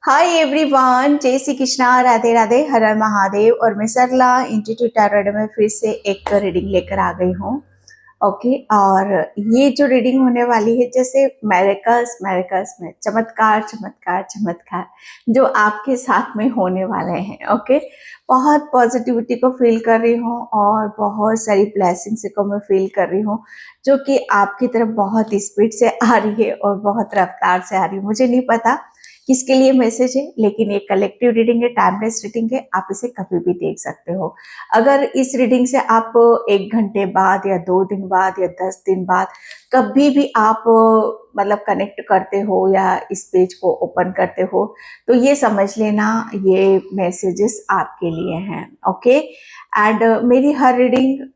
Hi everyone, जय श्री कृष्णा, राधे राधे, हर हर महादेव। और मैं सरला इंस्टीट्यूट टैरोट में फिर से एक रीडिंग लेकर आ गई हूँ। ओके, और ये जो रीडिंग होने वाली है, जैसे मेरेकल्स मेरेकल्स में चमत्कार चमत्कार चमत्कार जो आपके साथ में होने वाले हैं। ओके, बहुत पॉजिटिविटी को फील कर रही हूँ और बहुत सारी ब्लेसिंग्स को मैं फील कर रही हूँ, जो कि आपकी तरफ बहुत स्पीड से आ रही है और बहुत रफ्तार से आ रही है। मुझे नहीं पता किसके लिए मैसेज है, लेकिन ये कलेक्टिव रीडिंग है, टाइमलेस रीडिंग है, आप इसे कभी भी देख सकते हो। अगर इस रीडिंग से आप 1 घंटे बाद या 2 दिन बाद या 10 दिन बाद कभी भी आप मतलब कनेक्ट करते हो या इस पेज को ओपन करते हो, तो ये समझ लेना ये मैसेजेस आपके लिए हैं। ओके, एंड मेरी हर रीडिंग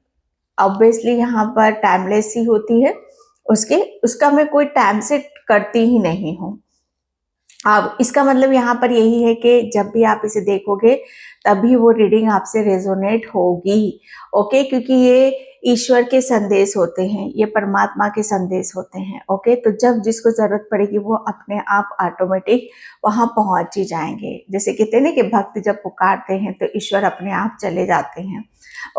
ऑब्वियसली यहाँ पर टाइमलेस ही होती है। उसका मैं कोई टाइम सेट करती ही नहीं हूँ। अब इसका मतलब यहाँ पर यही है कि जब भी आप इसे देखोगे तभी वो रीडिंग आपसे रेजोनेट होगी। ओके, क्योंकि ये ईश्वर के संदेश होते हैं, ये परमात्मा के संदेश होते हैं। ओके, तो जब जिसको जरूरत पड़ेगी वो अपने आप ऑटोमेटिक वहां पहुंच ही जाएंगे। जैसे कहते हैं ना कि भक्त जब पुकारते हैं तो ईश्वर अपने आप चले जाते हैं।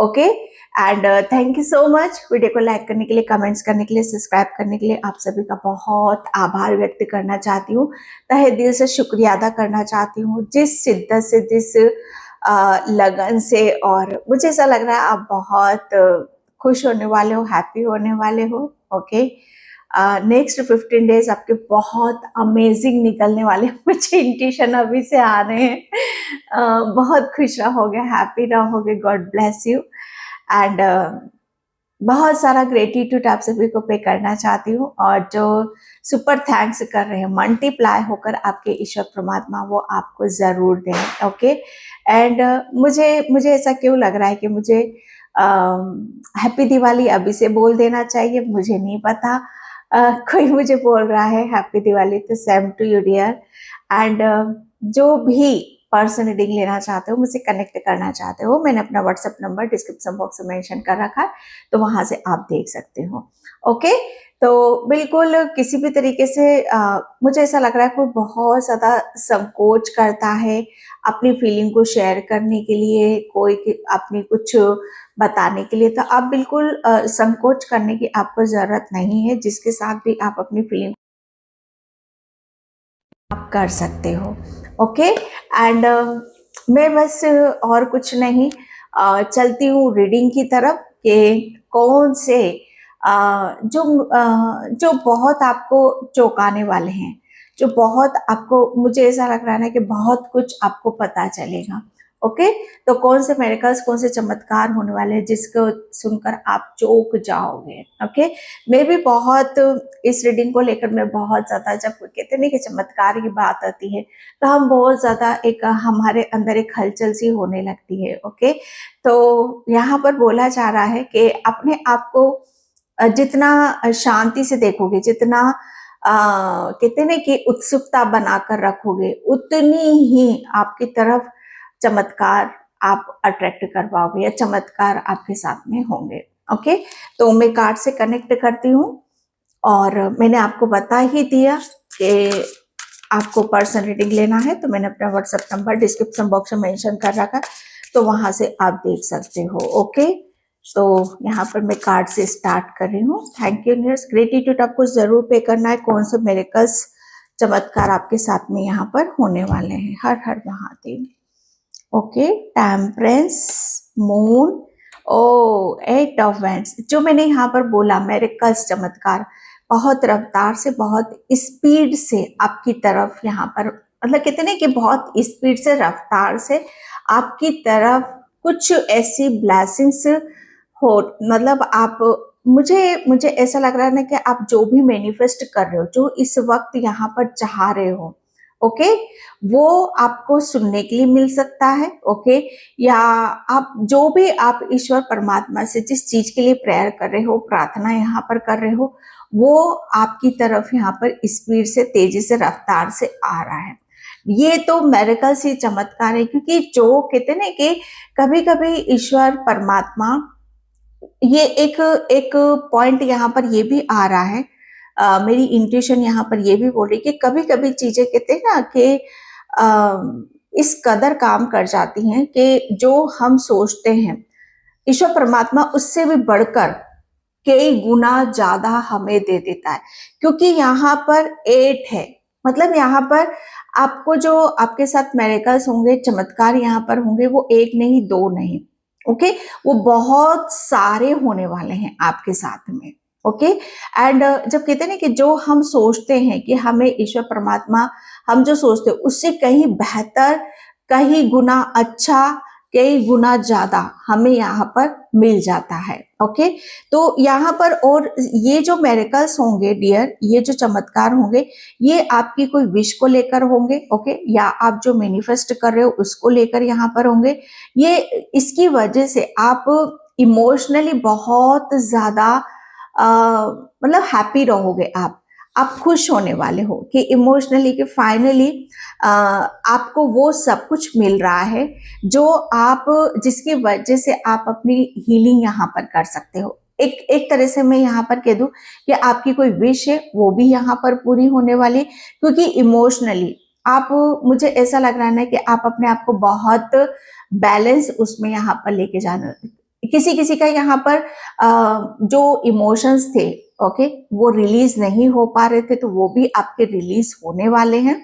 Okay, and thank you so much. Video को लाइक करने के लिए, कमेंट्स करने के लिए, सब्सक्राइब करने के लिए आप सभी का बहुत आभार व्यक्त करना चाहती हूँ। तहे दिल से शुक्रिया अदा करना चाहती हूँ, जिस शिद्दत से, जिस लगन से। और मुझे ऐसा लग रहा है आप बहुत खुश होने वाले हो, हैप्पी होने वाले हो। ओके, नेक्स्ट 15 डेज आपके बहुत अमेजिंग निकलने वाले हैं। मुझे इंट्यूशन अभी से आ रहे हैं। बहुत खुश रहोगे, हैप्पी रहोगे। God bless you. एंड बहुत सारा ग्रेटिट्यूड आप सभी को पे करना चाहती हूँ, और जो सुपर थैंक्स कर रहे हैं, मल्टीप्लाई होकर आपके ईश्वर परमात्मा वो आपको जरूर दें। ओके, एंड मुझे ऐसा क्यों लग रहा है कि मुझे हैप्पी दिवाली अभी से बोल देना चाहिए, मुझे नहीं पता। कोई मुझे बोल रहा है हैप्पी दिवाली, तो same to you dear. And जो भी पर्सन रीडिंग लेना चाहते हो, मुझसे कनेक्ट करना चाहते हो, मैंने अपना व्हाट्सएप नंबर डिस्क्रिप्शन बॉक्स में मेंशन कर रखा है, तो वहां से आप देख सकते हो। ओके, तो बिल्कुल किसी भी तरीके से मुझे ऐसा लग रहा है कोई बहुत ज्यादा संकोच करता है अपनी फीलिंग को शेयर करने के लिए, कोई अपनी कुछ बताने के लिए, तो आप बिल्कुल संकोच करने की आपको जरूरत नहीं है। जिसके साथ भी आप अपनी फीलिंग आप कर सकते हो। ओके, एंड मैं बस और कुछ नहीं, चलती हूँ रीडिंग की तरफ कि कौन से जो बहुत आपको चौंकाने वाले हैं, जो बहुत आपको, मुझे ऐसा लग रहा है ना कि बहुत कुछ आपको पता चलेगा। ओके, तो कौन से मेरेकल्स, कौन से चमत्कार होने वाले हैं जिसको सुनकर आप चौंक जाओगे। ओके, मैं भी बहुत इस रीडिंग को लेकर मैं बहुत ज्यादा, जब कहते नहीं कि चमत्कार की बात आती है तो हम बहुत ज्यादा एक हमारे अंदर एक हलचल सी होने लगती है। ओके, तो यहाँ पर बोला जा रहा है कि अपने आप को जितना शांति से देखोगे, जितना कहते हैं कि उत्सुकता बनाकर रखोगे, उतनी ही आपकी तरफ चमत्कार आप अट्रैक्ट कर पाओगे या चमत्कार आपके साथ में होंगे। ओके, तो मैं कार्ड से कनेक्ट करती हूँ, और मैंने आपको बता ही दिया कि आपको पर्सन रीडिंग लेना है, तो मैंने अपना व्हाट्सएप नंबर डिस्क्रिप्शन बॉक्स में मेंशन कर रखा, तो वहां से आप देख सकते हो। ओके, तो यहाँ पर मैं कार्ड से स्टार्ट कर रही हूँ। थैंक यू यूनिवर्स, ग्रेटिट्यूड आपको जरूर पे करना है। कौन से मेरेकल्स, चमत्कार आपके साथ में यहाँ पर होने वाले हैं। हर हर Mahadev. Okay, temperance, moon, oh 8 of wands. जो मैंने यहाँ पर बोला मेरेकल्स, चमत्कार, बहुत रफ्तार से, बहुत स्पीड से आपकी तरफ यहाँ पर, मतलब कहते हैं कि बहुत स्पीड से, रफ्तार से आपकी तरफ कुछ ऐसी ब्लेसिंग्स हो। मतलब आप, मुझे ऐसा लग रहा है ना कि आप जो भी मैनिफेस्ट कर रहे हो, जो इस वक्त यहाँ पर चाह रहे हो, ओके, वो आपको सुनने के लिए मिल सकता है। ओके, या आप जो भी आप ईश्वर परमात्मा से जिस चीज के लिए प्रेयर कर रहे हो, प्रार्थना यहाँ पर कर रहे हो, वो आपकी तरफ यहाँ पर स्पीड से, तेजी से, रफ्तार से आ रहा है। ये तो मेरेकल से चमत्कार है, क्योंकि जो कहते हैं ना कि कभी कभी ईश्वर परमात्मा, ये एक एक पॉइंट यहाँ पर ये भी आ रहा है, मेरी इंट्यूशन यहाँ पर ये भी बोल रही है कि कभी कभी चीजें कहते हैं ना कि इस कदर काम कर जाती हैं कि जो हम सोचते हैं ईश्वर परमात्मा उससे भी बढ़कर कई गुना ज्यादा हमें दे देता है, क्योंकि यहाँ पर 8 है। मतलब यहाँ पर आपको जो आपके साथ मेरेकल्स होंगे, चमत्कार यहाँ पर होंगे, वो 1 नहीं 2 नहीं, ओके, वो बहुत सारे होने वाले हैं आपके साथ में, ओके। एंड जब कहते हैं ना कि जो हम सोचते हैं कि हमें ईश्वर परमात्मा, हम जो सोचते हैं उससे कहीं बेहतर, कहीं गुना अच्छा, कई गुना ज्यादा हमें यहाँ पर मिल जाता है, ओके। तो यहाँ पर और ये जो मेरेकल्स होंगे डियर, ये जो चमत्कार होंगे, ये आपकी कोई विश को लेकर होंगे, ओके, या आप जो मैनिफेस्ट कर रहे हो उसको लेकर यहाँ पर होंगे। ये इसकी वजह से आप इमोशनली बहुत ज्यादा मतलब हैप्पी रहोगे, आप खुश होने वाले हो कि इमोशनली कि फाइनली आपको वो सब कुछ मिल रहा है जो आप, जिसकी वजह से आप अपनी हीलिंग यहाँ पर कर सकते हो। एक तरह से मैं यहाँ पर कह दूं कि आपकी कोई विश है वो भी यहाँ पर पूरी होने वाली, क्योंकि इमोशनली आप, मुझे ऐसा लग रहा है ना कि आप अपने आप को बहुत बैलेंस उसमें यहाँ पर लेके जाना। किसी किसी का यहाँ पर जो इमोशंस थे, ओके, वो रिलीज नहीं हो पा रहे थे, तो वो भी आपके रिलीज होने वाले हैं,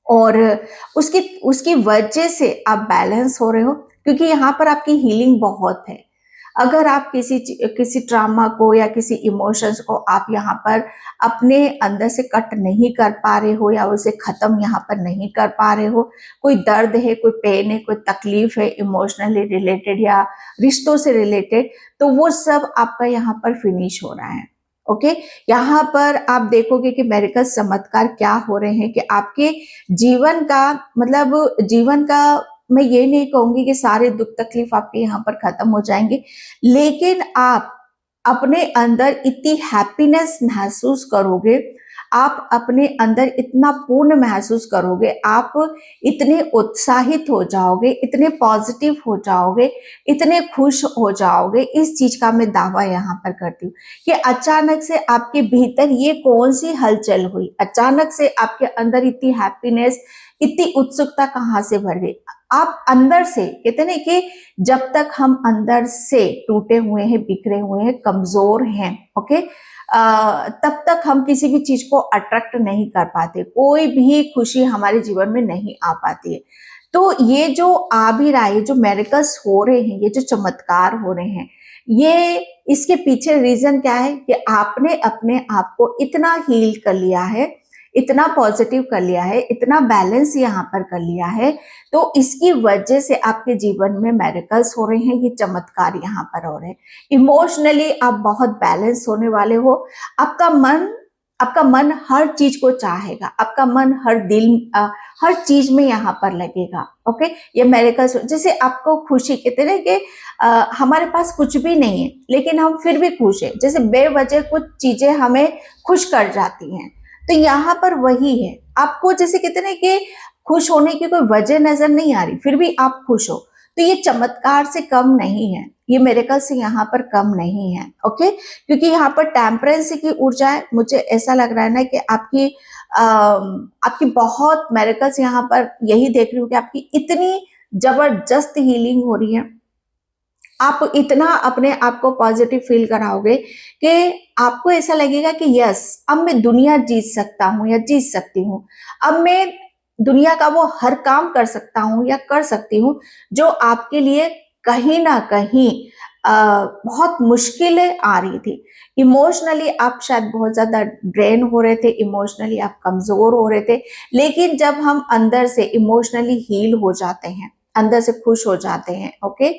और उसकी उसकी वजह से आप बैलेंस हो रहे हो, क्योंकि यहाँ पर आपकी हीलिंग बहुत है। अगर आप किसी ट्रामा को या किसी इमोशंस को आप यहाँ पर अपने अंदर से कट नहीं कर पा रहे हो या उसे खत्म यहाँ पर नहीं कर पा रहे हो, कोई दर्द है, कोई पेन है, कोई तकलीफ है इमोशनली रिलेटेड या रिश्तों से रिलेटेड, तो वो सब आपका यहाँ पर फिनिश हो रहा है, ओके। यहाँ पर आप देखोगे कि मेरेकल चमत्कार क्या हो रहे हैं कि आपके जीवन का, मतलब जीवन का, मैं ये नहीं कहूंगी कि सारे दुख तकलीफ आपके यहाँ पर खत्म हो जाएंगे, लेकिन आप अपने अंदर इतनी हैप्पीनेस महसूस करोगे, आप अपने अंदर इतना पूर्ण महसूस करोगे, आप इतने उत्साहित हो जाओगे, इतने पॉजिटिव हो जाओगे, इतने खुश हो जाओगे। इस चीज का मैं दावा यहाँ पर करती हूँ कि अचानक से आपके भीतर ये कौन सी हलचल हुई, अचानक से आपके अंदर इतनी हैप्पीनेस, इतनी उत्सुकता कहाँ से भर गई। आप अंदर से, कहते ना कि जब तक हम अंदर से टूटे हुए हैं, बिखरे हुए हैं, कमजोर हैं, ओके, तब तक हम किसी भी चीज को अट्रैक्ट नहीं कर पाते, कोई भी खुशी हमारे जीवन में नहीं आ पाती है। तो ये जो आ भी रहा है, जो मेरेकल्स हो रहे हैं, ये जो चमत्कार हो रहे हैं, ये इसके पीछे रीजन क्या है कि आपने अपने आप को इतना हील कर लिया है, इतना पॉजिटिव कर लिया है, इतना बैलेंस यहाँ पर कर लिया है, तो इसकी वजह से आपके जीवन में मेरेकल्स हो रहे हैं, ये चमत्कार यहाँ पर हो रहे हैं। इमोशनली आप बहुत बैलेंस होने वाले हो, आपका मन हर चीज को चाहेगा, आपका मन हर चीज में यहाँ पर लगेगा, ओके। ये मेरेकल्स, जैसे आपको खुशी, कहते हैं कि हमारे पास कुछ भी नहीं है लेकिन हम फिर भी खुश है, जैसे बेवजह कुछ चीजें हमें खुश कर जाती हैं, तो यहाँ पर वही है। आपको जैसे कहते हैं कि खुश होने की कोई वजह नजर नहीं आ रही, फिर भी आप खुश हो, तो ये चमत्कार से कम नहीं है, ये मेरेकल से यहाँ पर कम नहीं है, ओके। क्योंकि यहाँ पर टेम्परेंस की ऊर्जा है, मुझे ऐसा लग रहा है ना कि आपकी बहुत मेरेकल्स यहाँ पर, यही देख रही हूँ कि आपकी इतनी जबरदस्त हीलिंग हो रही है, आप इतना अपने आप को पॉजिटिव फील कराओगे कि आपको ऐसा लगेगा कि यस, अब मैं दुनिया जीत सकता हूँ या जीत सकती हूँ, अब मैं दुनिया का वो हर काम कर सकता हूँ या कर सकती हूँ जो आपके लिए कहीं ना कहीं बहुत मुश्किलें आ रही थी। इमोशनली आप शायद बहुत ज्यादा ड्रेन हो रहे थे, इमोशनली आप कमजोर हो रहे थे, लेकिन जब हम अंदर से इमोशनली हील हो जाते हैं, अंदर से खुश हो जाते हैं, ओके,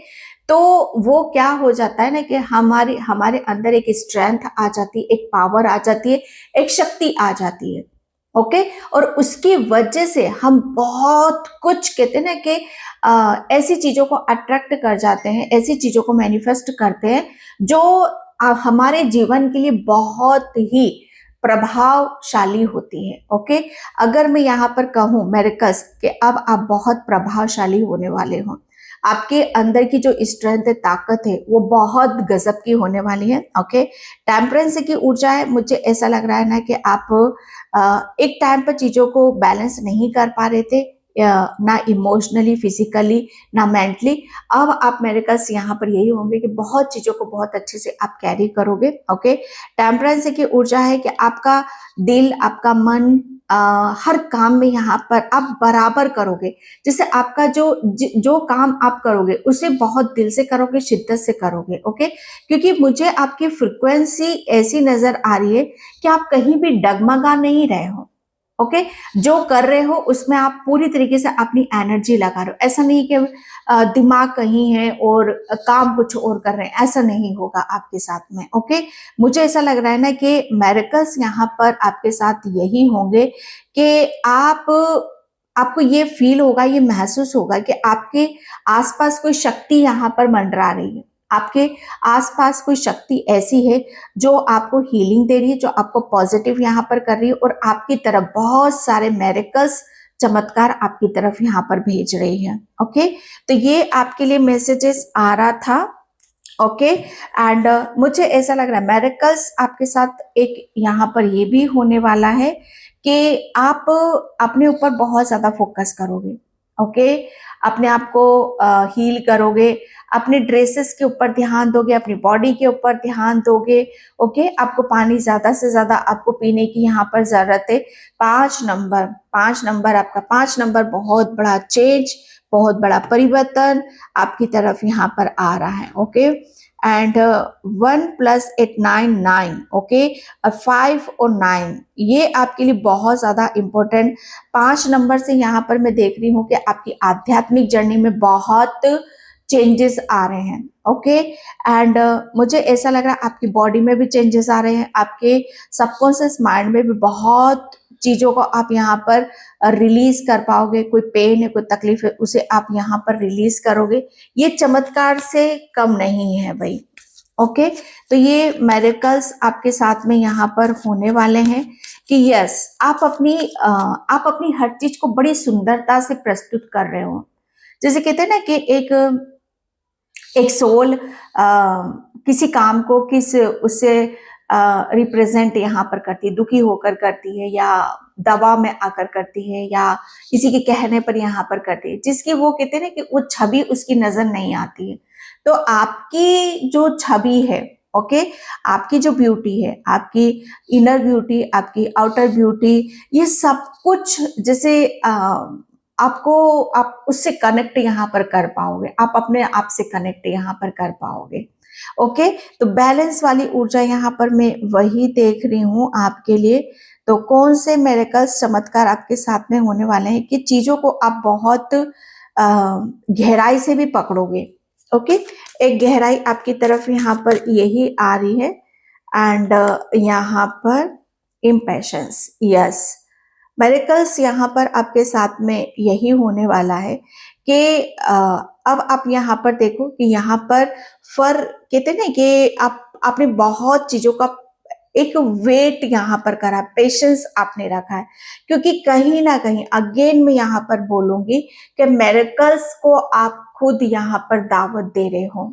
तो वो क्या हो जाता है ना कि हमारे अंदर एक स्ट्रेंथ आ जाती है, एक पावर आ जाती है, एक शक्ति आ जाती है, ओके। और उसकी वजह से हम बहुत कुछ, कहते हैं ना कि ऐसी चीजों को अट्रैक्ट कर जाते हैं, ऐसी चीजों को मैनिफेस्ट करते हैं जो हमारे जीवन के लिए बहुत ही प्रभावशाली होती है, ओके। अगर मैं यहाँ पर कहूँ मेरेकल्स कि अब आप बहुत प्रभावशाली होने वाले हो, आपके अंदर की जो स्ट्रेंथ है, ताकत है, वो बहुत गजब की होने वाली है, ओके। टेम्परेंस की ऊर्जा है, मुझे ऐसा लग रहा है ना कि आप एक टाइम पर चीजों को बैलेंस नहीं कर पा रहे थे, ना इमोशनली, फिजिकली, ना मेंटली। अब आप मेरिकल्स यहाँ पर यही होंगे कि बहुत चीजों को बहुत अच्छे से आप कैरी करोगे। ओके, टेम्परेंस की ऊर्जा है कि आपका दिल, आपका मन हर काम में यहाँ पर आप बराबर करोगे। जैसे आपका जो काम आप करोगे उसे बहुत दिल से करोगे, शिद्दत से करोगे। ओके, क्योंकि मुझे आपकी फ्रिक्वेंसी ऐसी नजर आ रही है कि आप कहीं भी डगमगा नहीं रहे हो। ओके, जो कर रहे हो उसमें आप पूरी तरीके से अपनी एनर्जी लगा रहे हो। ऐसा नहीं कि दिमाग कहीं है और काम कुछ और कर रहे हैं, ऐसा नहीं होगा आपके साथ में। ओके, मुझे ऐसा लग रहा है ना कि मेरिकल्स यहाँ पर आपके साथ यही होंगे कि आपको ये फील होगा, ये महसूस होगा कि आपके आसपास कोई शक्ति यहाँ पर मंडरा रही है। आपके आसपास कोई शक्ति ऐसी है जो आपको हीलिंग दे रही है, जो आपको पॉजिटिव यहाँ पर कर रही है और आपकी तरफ बहुत सारे मेरिकल्स, चमत्कार आपकी तरफ यहाँ पर भेज रही है। ओके, तो ये आपके लिए मैसेजेस आ रहा था। ओके, एंड मुझे ऐसा लग रहा है मेरिकल्स आपके साथ एक यहाँ पर ये भी होने वाला है कि आप अपने ऊपर बहुत ज्यादा फोकस करोगे। ओके, अपने आप को हील करोगे, अपने ड्रेसेस के ऊपर ध्यान दोगे, अपनी बॉडी के ऊपर ध्यान दोगे। ओके, आपको पानी ज्यादा से ज्यादा आपको पीने की यहाँ पर जरूरत है। 5 नंबर आपका 5 नंबर बहुत बड़ा चेंज, बहुत बड़ा परिवर्तन आपकी तरफ यहाँ पर आ रहा है। ओके, एंड 1 + 8 9 ओके, 5 और 9 ये आपके लिए बहुत ज्यादा इंपॉर्टेंट। 5 नंबर से यहाँ पर मैं देख रही हूँ कि आपकी आध्यात्मिक जर्नी में बहुत चेंजेस आ रहे हैं। ओके, एंड मुझे ऐसा लग रहा है आपकी बॉडी में भी चेंजेस आ रहे हैं, आपके सबकॉन्शियस माइंड में भी बहुत चीजों को आप यहाँ पर रिलीज कर पाओगे। कोई पेन है, कोई तकलीफ है, उसे आप यहाँ पर रिलीज करोगे। ये चमत्कार से कम नहीं है भाई। ओके, तो ये मेरिकल्स आपके साथ में यहाँ पर होने वाले हैं कि यस, आप अपनी हर चीज को बड़ी सुंदरता से प्रस्तुत कर रहे हो। जैसे कहते हैं ना कि एक सोल किसी काम को उससे रिप्रेजेंट यहाँ पर करती है, दुखी होकर करती है या दबाव में आकर करती है या किसी के कहने पर यहाँ पर करती है, जिसकी वो कहते हैं ना कि वो छवि उसकी नजर नहीं आती है। तो आपकी जो छवि है, ओके, आपकी जो ब्यूटी है, आपकी इनर ब्यूटी, आपकी आउटर ब्यूटी, ये सब कुछ जैसे आप उससे कनेक्ट यहाँ पर कर पाओगे, आप अपने आप से कनेक्ट यहाँ पर कर पाओगे। ओके, तो बैलेंस वाली ऊर्जा यहाँ पर मैं वही देख रही हूँ आपके लिए। तो कौन से मेरेकल्स, चमत्कार आपके साथ में होने वाले हैं कि चीजों को आप बहुत गहराई से भी पकड़ोगे। ओके, एक गहराई आपकी तरफ यहाँ पर यही आ रही है। एंड यहाँ पर इम्पैशंस, यस, मेरिकल्स यहाँ पर आपके साथ में यही होने वाला है कि अब आप यहाँ पर देखो कि यहाँ पर कहते ना कि आपने बहुत चीजों का एक वेट यहाँ पर करा, पेशेंस आपने रखा है, क्योंकि कहीं ना कहीं अगेन मैं यहाँ पर बोलूंगी कि मेरिकल्स को आप खुद यहाँ पर दावत दे रहे हो,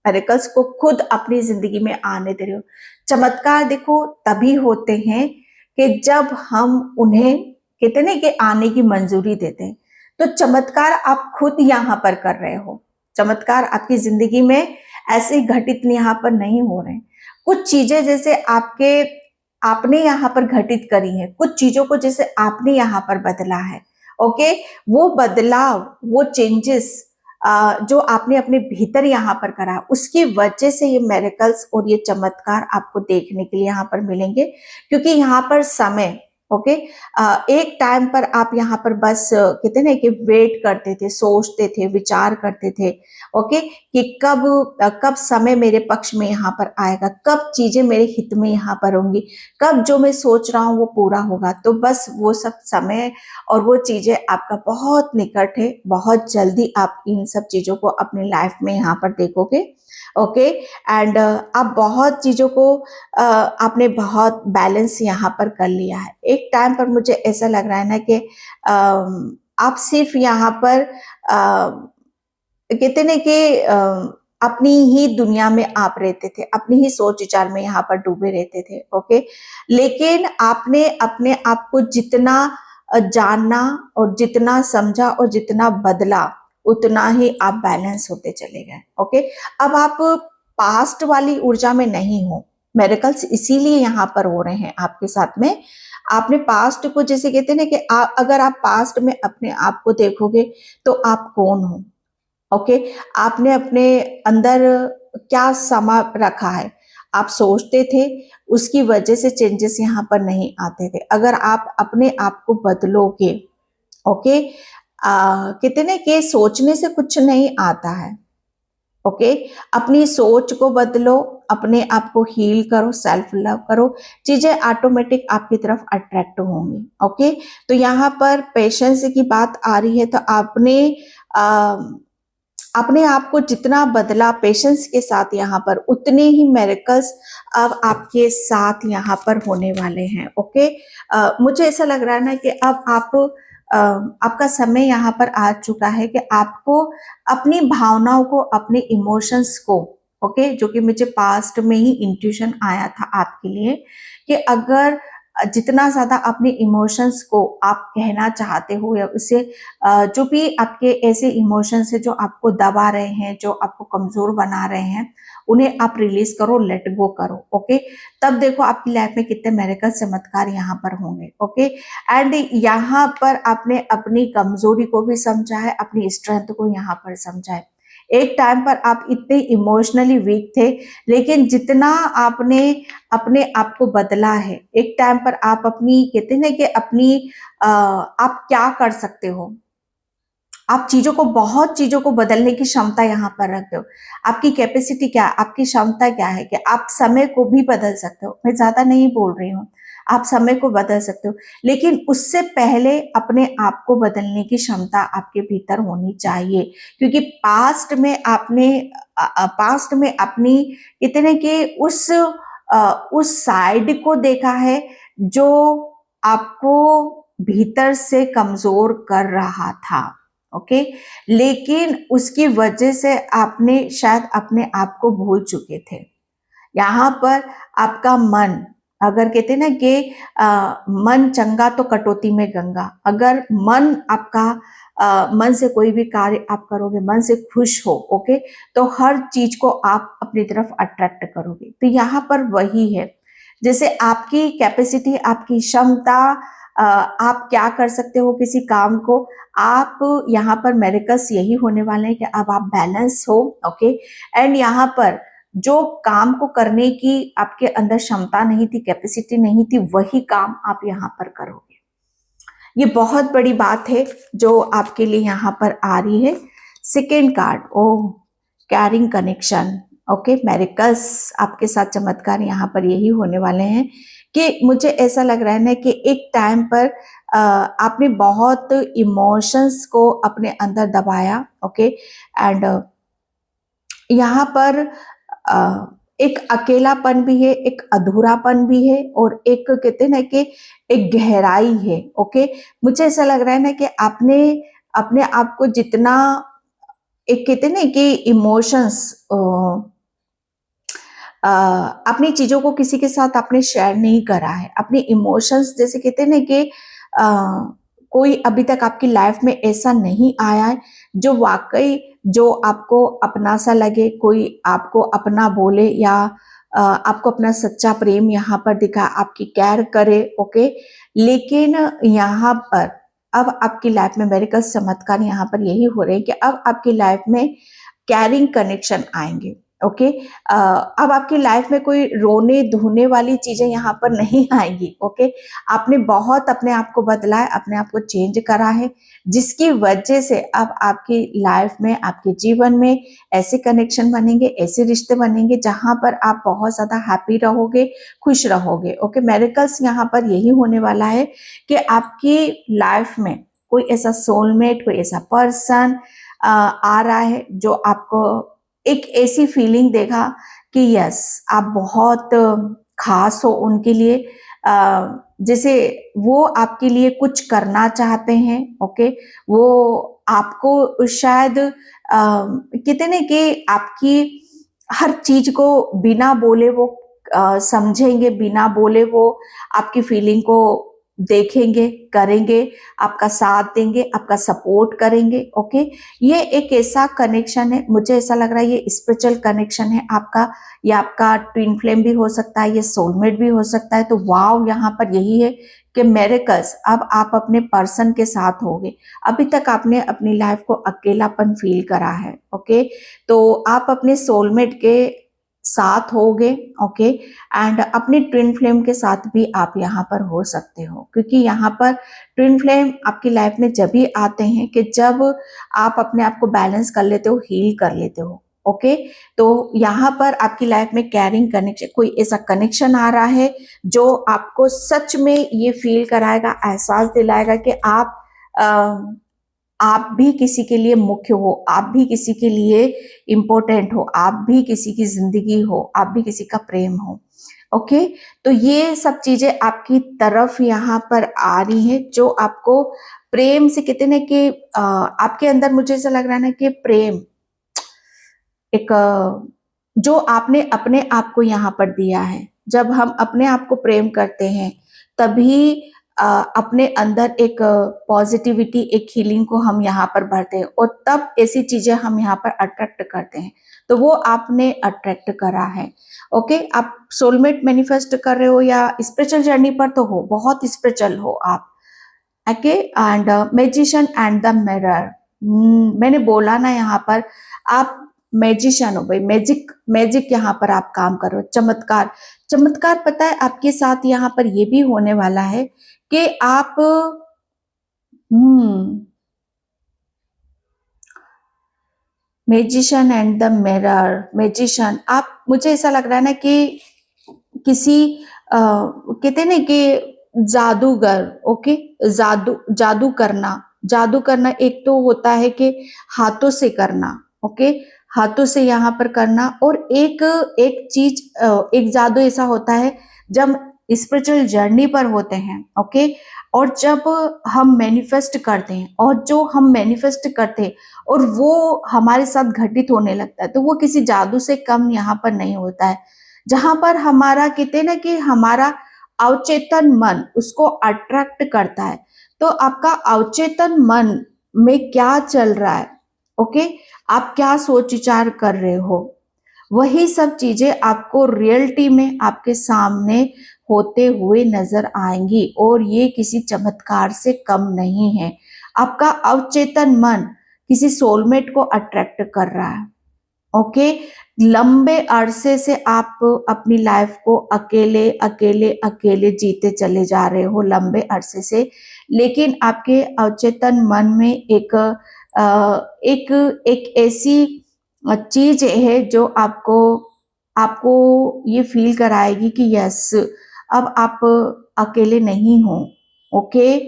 मेरिकल्स को खुद अपनी जिंदगी में आने दे रहे हो। चमत्कार देखो तभी होते हैं कि जब हम उन्हें कहते ना कि आने की मंजूरी देते हैं। तो चमत्कार आप खुद यहाँ पर कर रहे हो। चमत्कार आपकी जिंदगी में ऐसे घटित यहाँ पर नहीं हो रहे हैं। कुछ चीजें जैसे आपने यहाँ पर घटित करी हैं, कुछ चीजों को जैसे आपने यहाँ पर बदला है। ओके, वो बदलाव, वो चेंजेस जो आपने अपने भीतर यहाँ पर करा, उसकी वजह से ये मेरिकल्स और ये चमत्कार आपको देखने के लिए यहाँ पर मिलेंगे। क्योंकि यहाँ पर समय, ओके, एक टाइम पर आप यहाँ पर बस कहते ना कि वेट करते थे, सोचते थे, विचार करते थे, ओके, कि कब समय मेरे पक्ष में यहाँ पर आएगा, कब चीजें मेरे हित में यहाँ पर होंगी, कब जो मैं सोच रहा हूँ वो पूरा होगा। तो बस वो सब समय और वो चीजें आपका बहुत निकट है, बहुत जल्दी आप इन सब चीजों को अपनी लाइफ में यहाँ पर देखोगे। ओके, एंड आप बहुत चीजों को आपने बहुत बैलेंस यहाँ पर कर लिया है। एक टाइम पर मुझे ऐसा लग रहा है ना कि आप सिर्फ यहाँ पर कहते ना कि अपनी ही दुनिया में आप रहते थे, अपनी ही सोच विचार में यहाँ पर डूबे रहते थे। ओके, लेकिन आपने अपने आप को जितना जानना और जितना समझा और जितना बदला उतना ही आप बैलेंस होते चले गए। ओके, अब आप पास्ट वाली ऊर्जा में नहीं हो। मेरेकल्स इसीलिए यहाँ पर हो रहे हैं आपके साथ में। आपने पास्ट को, जैसे कहते हैं ना कि अगर आप पास्ट में अपने आप को देखोगे तो आप कौन हो। ओके, आपने अपने अंदर क्या समा रखा है, आप सोचते थे, उसकी वजह से चेंजेस यहाँ पर नहीं आते थे। अगर आप अपने आप को बदलोगे, ओके, कहते ना कि सोचने से कुछ नहीं आता है। ओके, अपनी सोच को बदलो, अपने आप को हील करो, सेल्फ लव करो, चीजें ऑटोमेटिक आपकी तरफ अट्रैक्ट होंगी। ओके, तो यहाँ पर पेशेंस की बात आ रही है, तो आपने अपने आप को जितना बदला पेशेंस के साथ यहाँ पर, उतने ही मेरेकल्स अब आपके साथ यहाँ पर होने वाले हैं। ओके, मुझे ऐसा लग रहा है ना कि अब आपका समय यहाँ पर आ चुका है कि आपको अपनी भावनाओं को, अपने इमोशंस को, ओके, जो कि मुझे पास्ट में ही इंट्यूशन आया था आपके लिए, कि अगर जितना ज्यादा अपने इमोशंस को आप कहना चाहते हो, या उससे जो भी आपके ऐसे इमोशंस है जो आपको दबा रहे हैं, जो आपको कमजोर बना रहे हैं, उन्हें आप रिलीज करो, लेट गो करो। ओके, तब देखो आपकी लाइफ में कितने मेरेकल चमत्कार यहाँ पर होंगे। ओके, एंड यहाँ पर आपने अपनी कमजोरी को भी समझा है, अपनी स्ट्रेंथ को यहाँ पर समझा है। एक टाइम पर आप इतने इमोशनली वीक थे, लेकिन जितना आपने अपने आप को बदला है, एक टाइम पर आप अपनी, कहते हैं ना कि अपनी आप क्या कर सकते हो, आप चीजों को, बहुत चीजों को बदलने की क्षमता यहाँ पर रखते हो। आपकी कैपेसिटी क्या है, आपकी क्षमता क्या है कि आप समय को भी बदल सकते हो। मैं ज्यादा नहीं बोल रही हूँ, आप समय को बदल सकते हो, लेकिन उससे पहले अपने आप को बदलने की क्षमता आपके भीतर होनी चाहिए। क्योंकि पास्ट में अपनी इतने के उस साइड को देखा है जो आपको भीतर से कमजोर कर रहा था। ओके, लेकिन उसकी वजह से आपने शायद अपने आप को भूल चुके थे। यहाँ पर आपका मन, अगर कहते हैं ना कि मन चंगा तो कटौती में गंगा, अगर मन आपका मन से कोई भी कार्य आप करोगे, मन से खुश हो, ओके, तो हर चीज को आप अपनी तरफ अट्रैक्ट करोगे। तो यहाँ पर वही है, जैसे आपकी कैपेसिटी, आपकी क्षमता, आप क्या कर सकते हो किसी काम को, आप यहाँ पर मेरिकल्स यही होने वाले हैं कि अब आप बैलेंस हो। ओके, एंड यहाँ पर जो काम को करने की आपके अंदर क्षमता नहीं थी, कैपेसिटी नहीं थी, वही काम आप यहाँ पर करोगे। ये बहुत बड़ी बात है जो आपके लिए यहाँ पर आ रही है। सेकेंड कार्ड, ओ कैरिंग कनेक्शन। ओके, मेरिकल्स आपके साथ चमत्कार यहाँ पर यही होने वाले हैं कि मुझे ऐसा लग रहा है ना कि एक टाइम पर आपने बहुत इमोशंस को अपने अंदर दबाया। ओके, एंड यहाँ पर एक अकेलापन भी है, एक अधूरापन भी है, और एक कहते हैं ना कि एक गहराई है। ओके, मुझे ऐसा लग रहा है ना कि आपने अपने आप को जितना, एक कहते हैं ना कि इमोशंस, अपनी चीजों को किसी के साथ आपने शेयर नहीं करा है, अपने इमोशंस, जैसे कहते हैं ना कि कोई अभी तक आपकी लाइफ में ऐसा नहीं आया है जो वाकई, जो आपको अपना सा लगे, कोई आपको अपना बोले, या आपको अपना सच्चा प्रेम यहाँ पर दिखा, आपकी केयर करे। ओके, लेकिन यहाँ पर अब आपकी लाइफ में मेरिकल चमत्कार यहाँ पर यही हो रहे हैं कि अब आपकी लाइफ में कैरिंग कनेक्शन आएंगे। ओके, अब आपकी लाइफ में कोई रोने धोने वाली चीजें यहाँ पर नहीं आएंगी। ओके, आपने बहुत अपने आप को बदला है, अपने आप को चेंज करा है, जिसकी वजह से अब आपकी लाइफ में, आपके जीवन में ऐसे कनेक्शन बनेंगे, ऐसे रिश्ते बनेंगे जहां पर आप बहुत ज्यादा हैप्पी रहोगे, खुश रहोगे। ओके, मेरिकल्स यहाँ पर यही होने वाला है कि आपकी लाइफ में कोई ऐसा सोलमेट, कोई ऐसा पर्सन आ रहा है जो आपको एक ऐसी फीलिंग देगा कि यस, आप बहुत खास हो उनके लिए, जैसे वो आपके लिए कुछ करना चाहते हैं। ओके, वो आपको शायद कहते ना कि आपकी हर चीज को बिना बोले वो समझेंगे, बिना बोले वो आपकी फीलिंग को देखेंगे, करेंगे, आपका साथ देंगे, आपका सपोर्ट करेंगे। ओके, ये एक ऐसा कनेक्शन है, मुझे ऐसा लग रहा है ये स्पिरिचुअल कनेक्शन है आपका। ये आपका ट्विन फ्लेम भी हो सकता है, ये सोलमेट भी हो सकता है। तो वाव, यहाँ पर यही है कि मिरेकल्स, अब आप अपने पर्सन के साथ होगे। अभी तक आपने अपनी लाइफ को अकेलापन फील करा है। ओके, तो आप अपने सोलमेट के साथ होगे। ओके, एंड अपने ट्विन फ्लेम के साथ भी आप यहाँ पर हो सकते हो, क्योंकि यहाँ पर ट्विन फ्लेम आपकी लाइफ में जब भी आते हैं कि जब आप अपने आप को बैलेंस कर लेते हो, हील कर लेते हो। ओके, तो यहाँ पर आपकी लाइफ में कैरिंग कनेक्शन, कोई ऐसा कनेक्शन आ रहा है जो आपको सच में ये फील कराएगा, एहसास दिलाएगा कि आप भी किसी के लिए मुख्य हो, आप भी किसी के लिए इम्पोर्टेंट हो, आप भी किसी की जिंदगी हो, आप भी किसी का प्रेम हो। ओके, तो ये सब चीजें आपकी तरफ यहाँ पर आ रही हैं, जो आपको प्रेम से कहते ना कि आपके अंदर मुझे ऐसा लग रहा है ना कि प्रेम एक जो आपने अपने आप को यहाँ पर दिया है। जब हम अपने आप को प्रेम करते हैं तभी अपने अंदर एक पॉजिटिविटी, एक हीलिंग को हम यहाँ पर भरते हैं, और तब ऐसी चीजें हम यहाँ पर अट्रैक्ट करते हैं। तो वो आपने अट्रैक्ट करा है। ओके, आप सोलमेट मैनिफेस्ट कर रहे हो या स्पिरिचुअल जर्नी पर तो हो, बहुत स्पिरिचुअल हो आप। Okay, and magician and the mirror, मैंने बोला ना यहाँ पर आप मैजिशियन हो भाई, मैजिक मैजिक यहाँ पर आप काम करो, चमत्कार चमत्कार। पता है आपके साथ यहाँ पर ये भी होने वाला है कि आप magician and the mirror, magician आप, मुझे ऐसा लग रहा है ना कि किसी कहते ना कि जादूगर। ओके, जादू करना, जादू करना एक तो होता है कि हाथों से करना। ओके, हाथों से यहाँ पर करना, और एक एक चीज, एक जादू ऐसा होता है जब स्पिरिचुअल जर्नी पर होते हैं। ओके, और जब हम मैनिफेस्ट करते हैं, और जो हम मैनिफेस्ट करते हैं और वो हमारे साथ घटित होने लगता है, तो वो किसी जादू से कम यहाँ पर नहीं होता है। जहां पर हमारा कहते ना कि हमारा अवचेतन मन उसको अट्रैक्ट करता है। तो आपका अवचेतन मन में क्या चल रहा है, ओके, आप क्या सोच विचार कर रहे हो, वही सब चीजें आपको रियलिटी में आपके सामने होते हुए नजर आएंगी, और ये किसी चमत्कार से कम नहीं है। आपका अवचेतन मन किसी सोलमेट को अट्रैक्ट कर रहा है। ओके, लंबे अरसे से आप अपनी लाइफ को अकेले अकेले अकेले जीते चले जा रहे हो, लंबे अरसे से, लेकिन आपके अवचेतन मन में एक एक ऐसी चीज है जो आपको आपको ये फील कराएगी कि यस, अब आप अकेले नहीं हो। ओके,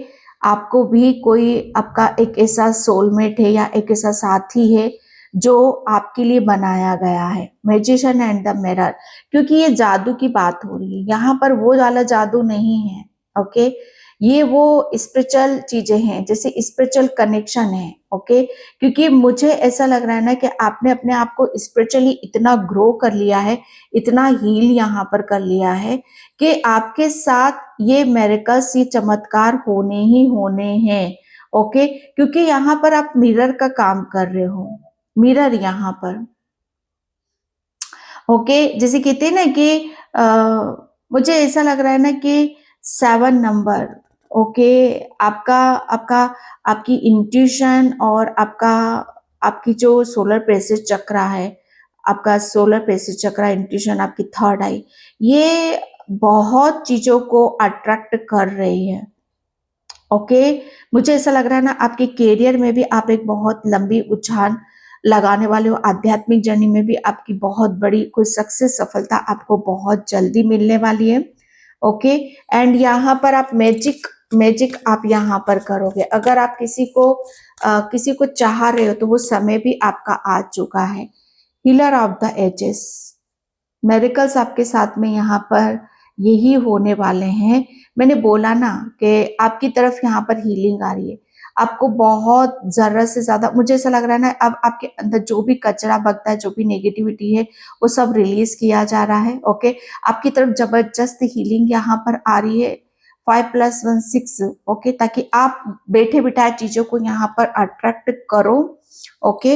आपको भी कोई आपका एक ऐसा सोलमेट है या एक ऐसा साथी है जो आपके लिए बनाया गया है। मैजिशियन एंड द मिरर, क्योंकि ये जादू की बात हो रही है यहाँ पर, वो वाला जादू नहीं है। ओके, ये वो स्पिरिचुअल चीजें हैं, जैसे स्पिरिचुअल कनेक्शन है। ओके, क्योंकि मुझे ऐसा लग रहा है ना कि आपने अपने आप को स्पिरिचुअली इतना ग्रो कर लिया है, इतना हील यहाँ पर कर लिया है कि आपके साथ ये मिरेकल्स, ये चमत्कार होने ही होने हैं। ओके, क्योंकि यहाँ पर आप मिरर का काम कर रहे हो, मिरर यहाँ पर। ओके, जैसे कहते हैं ना कि मुझे ऐसा लग रहा है ना कि 7 नंबर। ओके, आपका आपका आपकी इंट्यूशन और आपकी जो सोलर प्लेक्सस चक्र है, आपका सोलर प्लेक्सस चक्र, इंट्यूशन, आपकी थर्ड आई, ये बहुत चीजों को अट्रैक्ट कर रही है। ओके, मुझे ऐसा लग रहा है ना आपके करियर में भी आप एक बहुत लंबी उछाल लगाने वाले हो, आध्यात्मिक जर्नी में भी आपकी बहुत बड़ी कोई सक्सेस, सफलता आपको बहुत जल्दी मिलने वाली है। ओके, एंड यहाँ पर आप मैजिक मैजिक आप यहाँ पर करोगे। अगर आप किसी को चाह रहे हो तो वो समय भी आपका आ चुका है। Healer of the ages, miracles आपके साथ में यहाँ पर यही होने वाले हैं। मैंने बोला ना कि आपकी तरफ यहाँ पर हीलिंग आ रही है। आपको बहुत जरूरत से ज्यादा, मुझे ऐसा लग रहा है ना, अब आपके अंदर जो भी कचरा बगता है, जो भी नेगेटिविटी है, वो सब रिलीज किया जा रहा है। ओके, आपकी तरफ जबरदस्त हीलिंग यहाँ पर आ रही है। 5+1 6, ओके, ताकि आप बैठे बिठाए चीजों को यहाँ पर अट्रैक्ट करो, ओके।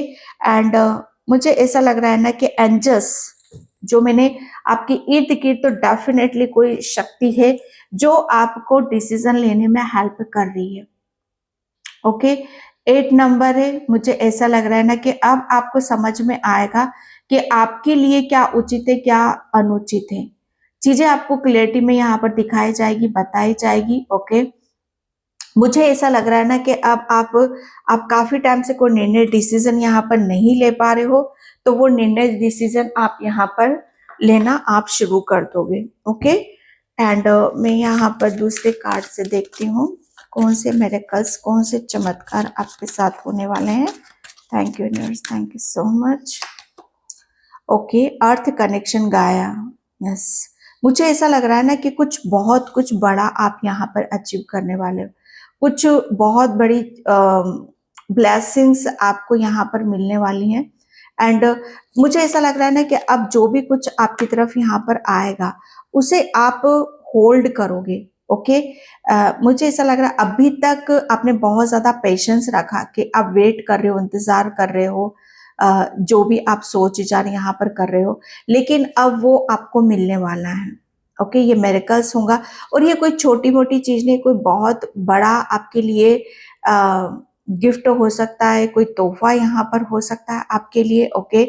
एंड मुझे ऐसा लग रहा है ना कि एंजल्स जो मैंने आपके इर्द गिर्द, तो डेफिनेटली कोई शक्ति है जो आपको डिसीजन लेने में हेल्प कर रही है, ओके। 8 नंबर है, मुझे ऐसा लग रहा है ना कि अब आपको समझ में आएगा कि आपके लिए क्या उचित है, क्या अनुचित है। चीजें आपको क्लियरिटी में यहाँ पर दिखाई जाएगी, बताई जाएगी, ओके। मुझे ऐसा लग रहा है ना कि अब आप काफी टाइम से कोई निर्णय डिसीजन यहाँ पर नहीं ले पा रहे हो, तो वो निर्णय डिसीजन आप यहाँ पर लेना आप शुरू कर दोगे, ओके। एंड मैं यहाँ पर दूसरे कार्ड से देखती हूँ कौन से मिरेकल्स, कौन से चमत्कार आपके साथ होने वाले हैं। Thank you universe, thank you so much. Okay, earth connection गाया, यस। मुझे ऐसा लग रहा है ना कि कुछ बड़ा आप यहाँ पर अचीव करने वाले हो, कुछ बहुत बड़ी ब्लेसिंग्स आपको यहाँ पर मिलने वाली हैं। एंड मुझे ऐसा लग रहा है ना कि अब जो भी कुछ आपकी तरफ यहाँ पर आएगा उसे आप होल्ड करोगे, ओके। मुझे ऐसा लग रहा है अभी तक आपने बहुत ज्यादा पेशेंस रखा कि आप वेट कर रहे हो, इंतजार कर रहे हो, जो भी आप सोच विचार यहाँ पर कर रहे हो, लेकिन अब वो आपको मिलने वाला है, ओके। ये मिरेकल्स होगा, और ये कोई छोटी मोटी चीज नहीं, कोई बहुत बड़ा आपके लिए गिफ्ट हो सकता है, कोई तोहफा यहाँ पर हो सकता है आपके लिए, ओके।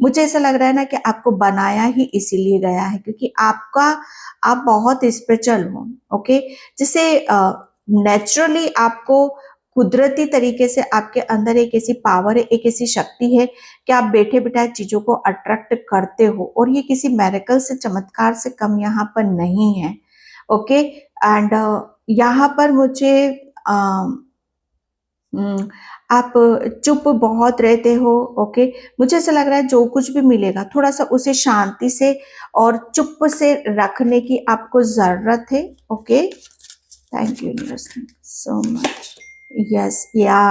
मुझे ऐसा लग रहा है ना कि आपको बनाया ही इसीलिए गया है क्योंकि आप बहुत स्पिरिचुअल हो, ओके। जिसे नेचुरली आपको कुदरती तरीके से आपके अंदर एक ऐसी पावर है, एक ऐसी शक्ति है कि आप बैठे बिठाए चीजों को अट्रैक्ट करते हो, और ये किसी मेरेकल से, चमत्कार से कम यहाँ पर नहीं है, ओके। एंड यहाँ पर मुझे आप चुप बहुत रहते हो, ओके। मुझे ऐसा लग रहा है जो कुछ भी मिलेगा थोड़ा सा उसे शांति से और चुप से रखने की आपको जरूरत है, okay. Thank you universe, thank you so much, yes, या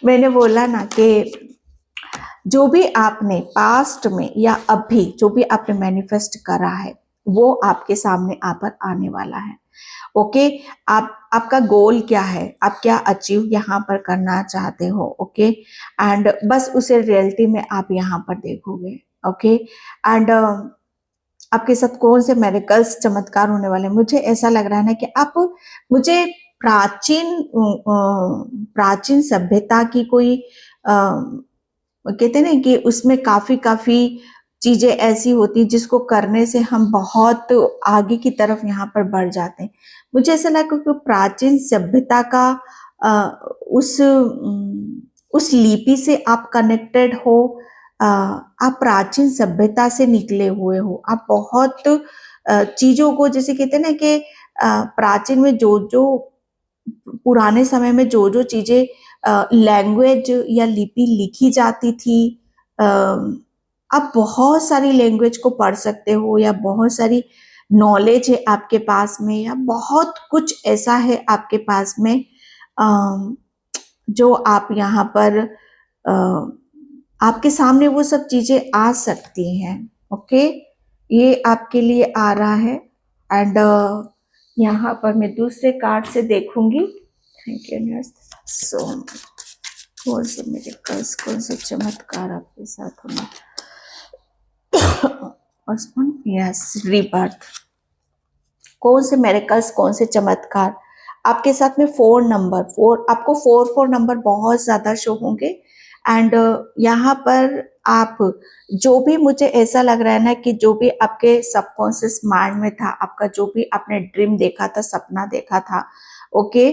मैंने बोला ना कि जो भी आपने पास्ट में या अभी जो भी आपने मैनिफेस्ट करा है वो आपके सामने पर आने वाला है, ओके। आपका गोल क्या है, आप क्या अचीव यहाँ पर करना चाहते हो, ओके। एंड बस उसे रियलिटी में आप यहाँ पर देखोगे, ओके। एंड आपके साथ कौन से मेरेकल्स, चमत्कार होने वाले हैं। मुझे ऐसा लग रहा है ना कि आप मुझे प्राचीन सभ्यता की कोई कहते हैं कि उसमें काफी चीजें ऐसी होती जिसको करने से हम बहुत आगे की तरफ यहाँ पर बढ़ जाते हैं। मुझे ऐसा लगा कि प्राचीन सभ्यता का उस लिपि से आप कनेक्टेड हो, आप प्राचीन सभ्यता से निकले हुए हो, आप बहुत चीजों को, जैसे कहते हैं ना कि प्राचीन में जो पुराने समय में जो चीजें लैंग्वेज या लिपि लिखी जाती थी, आप बहुत सारी लैंग्वेज को पढ़ सकते हो, या बहुत सारी नॉलेज है आपके पास में, या बहुत कुछ ऐसा है आपके पास में जो आप यहाँ पर आपके सामने वो सब चीजें आ सकती हैं, ओके। ये आपके लिए आ रहा है। एंड यहाँ पर मैं दूसरे कार्ड से देखूंगी। Thank you so much. कौन से मिरेकल्स, कौन से चमत्कार आपके साथ होना। Yes, rebirth. कौन से मिरेकल्स, कौन से चमत्कार आपके साथ में 4 नंबर, आपको 4 नंबर बहुत ज्यादा शो होंगे। एंड यहाँ पर आप जो भी, मुझे ऐसा लग रहा है ना कि जो भी आपके सबकॉन्शियस माइंड में था, आपका जो भी आपने ड्रीम देखा था, सपना देखा था, ओके।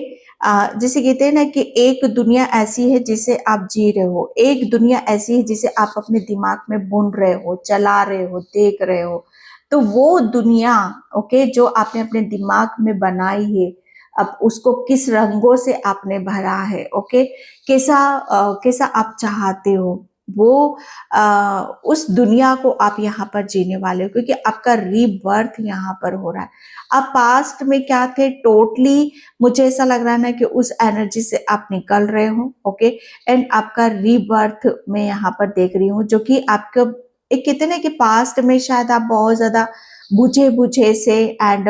जैसे कहते हैं ना कि एक दुनिया ऐसी है जिसे आप जी रहे हो, एक दुनिया ऐसी है जिसे आप अपने दिमाग में बुन रहे हो, चला रहे हो, देख रहे हो। तो वो दुनिया, ओके, जो आपने अपने दिमाग में बनाई है, अब उसको किस रंगों से आपने भरा है, ओके, कैसा आप चाहते हो, वो उस दुनिया को आप यहाँ पर जीने वाले हो, क्योंकि आपका रीबर्थ यहाँ पर हो रहा है। आप पास्ट में क्या थे टोटली, मुझे ऐसा लग रहा है ना कि उस एनर्जी से आप निकल रहे हो, ओके। एंड आपका रीबर्थ मैं यहाँ पर देख रही हूँ, जो कि आपका एक कहते ना कि पास्ट में शायद आप बहुत ज्यादा बुझे से एंड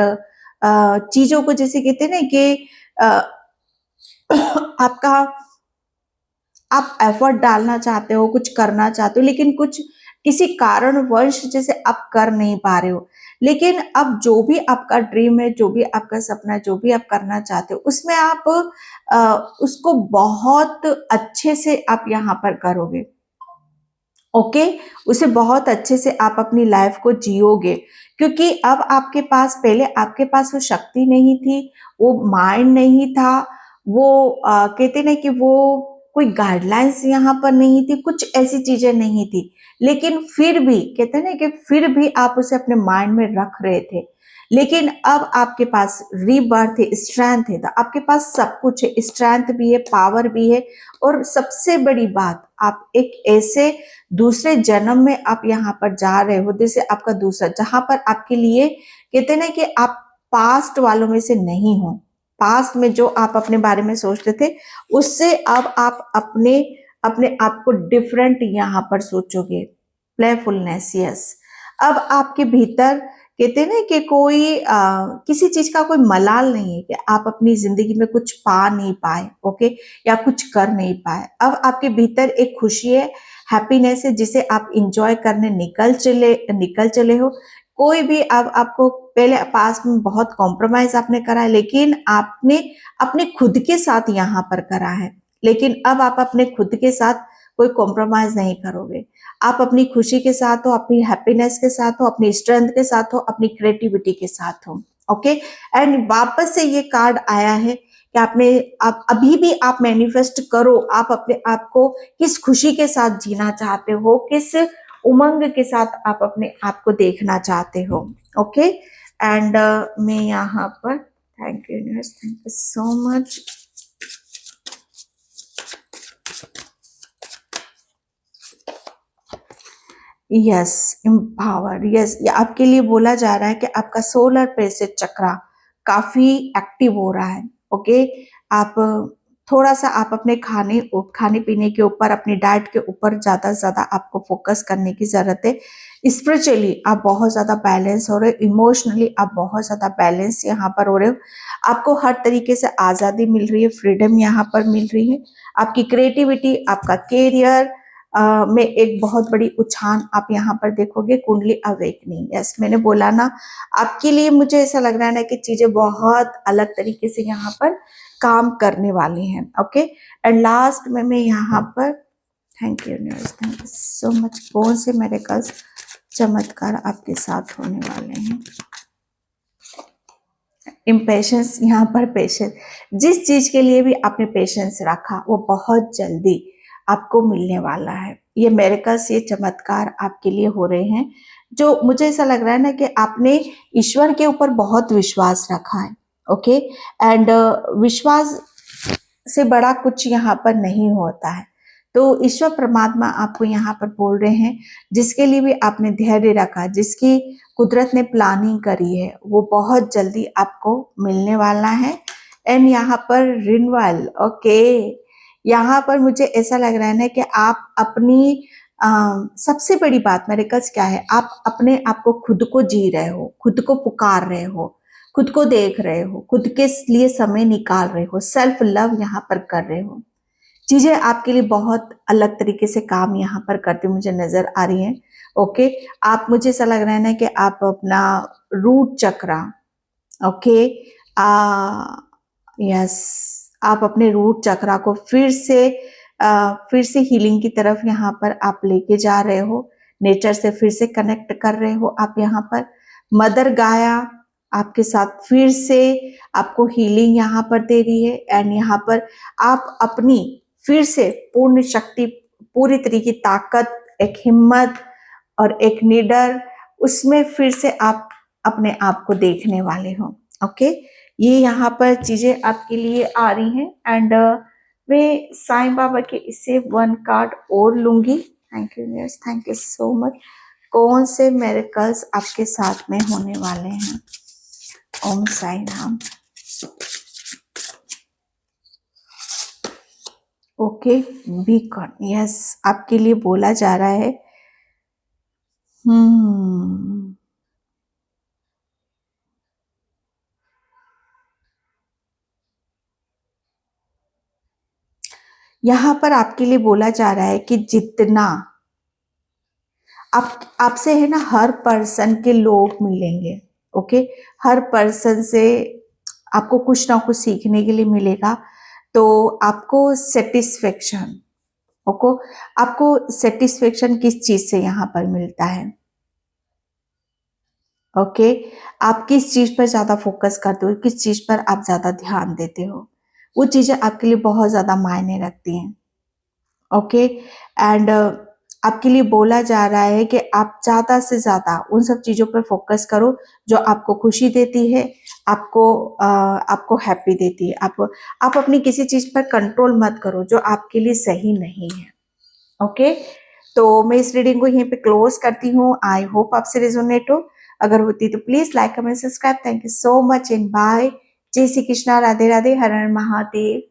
चीजों को, जैसे कहते हैं ना कि आपका आप एफर्ट डालना चाहते हो, कुछ करना चाहते हो, लेकिन कुछ किसी कारणवश जैसे आप कर नहीं पा रहे हो। लेकिन अब जो भी आपका ड्रीम है, जो भी आपका सपना है, जो भी आप करना चाहते हो, उसमें आप उसको बहुत अच्छे से आप यहाँ पर करोगे। ओके, उसे बहुत अच्छे से आप अपनी लाइफ को जियोगे, क्योंकि अब आपके पास, पहले आपके पास वो शक्ति नहीं थी, वो माइंड नहीं था, वो कहते ना कि वो कोई गाइडलाइंस यहाँ पर नहीं थी, कुछ ऐसी चीजें नहीं थी। लेकिन फिर भी कहते हैं ना कि फिर भी आप उसे अपने माइंड में रख रहे थे। लेकिन अब आपके पास रीबर्थ है, स्ट्रेंथ है, तो आपके पास सब कुछ है, स्ट्रेंथ भी है, पावर भी है, और सबसे बड़ी बात, आप एक ऐसे दूसरे जन्म में आप यहाँ पर जा रहे हो, जैसे आपका दूसरा, जहां पर आपके लिए कहते हैं ना कि आप पास्ट वालों में से नहीं हो। पास्ट में जो आप अपने बारे में सोचते थे, उससे अब आप अपने अपने आप को डिफरेंट यहाँ पर सोचोगे। Playfulness, yes. अब आपके भीतर कहते हैं ना कि कोई किसी चीज का कोई मलाल नहीं है कि आप अपनी जिंदगी में कुछ पा नहीं पाए, ओके, या कुछ कर नहीं पाए। अब आपके भीतर एक खुशी है, हैप्पीनेस है, जिसे आप इंजॉय करने निकल चले हो। कोई भी अब आपको, पहले पास में बहुत कॉम्प्रोमाइज आपने करा है, लेकिन आपने अपने खुद के साथ यहाँ पर करा है। लेकिन अब आप अपने खुद के साथ कोई कॉम्प्रोमाइज नहीं करोगे। आप अपनी खुशी के साथ हो, अपनी हैप्पीनेस के साथ हो, अपनी स्ट्रेंथ के साथ हो, अपनी क्रिएटिविटी के साथ हो। ओके, एंड वापस से ये कार्ड आया है कि आप अभी भी आप मैनिफेस्ट करो, आप अपने आप को किस खुशी के साथ जीना चाहते हो, किस उमंग के साथ आप अपने आप को देखना चाहते हो। ओके, एंड मैं यहाँ पर, thank you universe, thank you so much. Yes, empower, yes, ये आपके लिए बोला जा रहा है कि आपका सोलर प्लेक्सस चक्रा काफी एक्टिव हो रहा है। ओके, आप थोड़ा सा आप अपने खाने पीने के ऊपर, अपनी डाइट के ऊपर ज्यादा से ज्यादा आपको फोकस करने की जरूरत है। स्पिरिचुअली आप बहुत ज्यादा बैलेंस हो रहे हो, इमोशनली आप बहुत ज्यादा बैलेंस यहाँ पर हो रहे हो। आपको हर तरीके से आजादी मिल रही है, फ्रीडम यहाँ पर मिल रही है। आपकी क्रिएटिविटी, आपका कैरियर में एक बहुत बड़ी उछाल आप यहाँ पर देखोगे। कुंडली अवेकनिंग, यस, मैंने बोला ना, आपके लिए मुझे ऐसा लग रहा है ना कि चीजें बहुत अलग तरीके से यहाँ पर काम करने वाली हैं। ओके, एंड लास्ट में मैं यहाँ पर, thank you universe, thank you so much, कौन से मिरेकल्स, चमत्कार आपके साथ होने वाले हैं। इम्पेशेंस, यहाँ पर पेशेंस, जिस चीज के लिए भी आपने पेशेंस रखा वो बहुत जल्दी आपको मिलने वाला है। ये मिरेकल्स, ये चमत्कार आपके लिए हो रहे हैं। जो मुझे ऐसा लग रहा है ना कि आपने ईश्वर के ऊपर बहुत विश्वास रखा है। ओके, एंड विश्वास से बड़ा कुछ यहाँ पर नहीं होता है। तो ईश्वर परमात्मा आपको यहाँ पर बोल रहे हैं, जिसके लिए भी आपने धैर्य रखा, जिसकी कुदरत ने प्लानिंग करी है, वो बहुत जल्दी आपको मिलने वाला है। एंड यहाँ पर रिन्यूअल, ओके, यहाँ पर मुझे ऐसा लग रहा है ना कि आप अपनी सबसे बड़ी बात मेरे कस क्या है, आप अपने आप को, खुद को जी रहे हो, खुद को पुकार रहे हो, खुद को देख रहे हो, खुद के लिए समय निकाल रहे हो, सेल्फ लव यहाँ पर कर रहे हो। चीजें आपके लिए बहुत अलग तरीके से काम यहाँ पर करते मुझे नजर आ रही हैं। ओके, आप, मुझे ऐसा लग रहा है ना कि आप अपना रूट चक्रा, ओके, यस, आप अपने रूट चक्रा को फिर से हीलिंग की तरफ यहाँ पर आप लेके जा रहे हो। नेचर से फिर से कनेक्ट कर रहे हो आप यहाँ पर। मदर गाया आपके साथ फिर से आपको हीलिंग यहाँ पर दे रही है। एंड यहाँ पर आप अपनी फिर से पूर्ण शक्ति, पूरी तरह की ताकत, एक हिम्मत और एक निडर, उसमें फिर से आप अपने आप को देखने वाले हो। ओके, ये यहाँ पर चीजें आपके लिए आ रही हैं। एंड मैं साईं बाबा के इससे वन कार्ड और लूंगी। Thank you yes, thank you so much. कौन से मिरेकल्स आपके साथ में होने वाले हैं? Om Sai Ram. Okay, beacon, yes, आपके लिए बोला जा रहा है यहाँ पर आपके लिए बोला जा रहा है कि जितना आपसे है ना, हर पर्सन के लोग मिलेंगे। ओके, हर पर्सन से आपको कुछ ना कुछ सीखने के लिए मिलेगा। तो आपको सेटिस्फेक्शन, ओके, आपको सेटिस्फेक्शन किस चीज से यहाँ पर मिलता है? ओके, आप किस चीज पर ज्यादा फोकस करते हो, किस चीज पर आप ज्यादा ध्यान देते हो, वो चीजें आपके लिए बहुत ज्यादा मायने रखती हैं। ओके, एंड आपके लिए बोला जा रहा है कि आप ज्यादा से ज्यादा उन सब चीजों पर फोकस करो जो आपको खुशी देती है, आपको हैप्पी देती है। आप अपनी किसी चीज पर कंट्रोल मत करो जो आपके लिए सही नहीं है। ओके, तो मैं इस रीडिंग को यहीं पे क्लोज करती हूँ। आई होप आपसे रेजोनेट हो। अगर होती तो please like comment subscribe. Thank you so much and bye. जय श्री कृष्णा, राधे राधे, हर हर महादेव।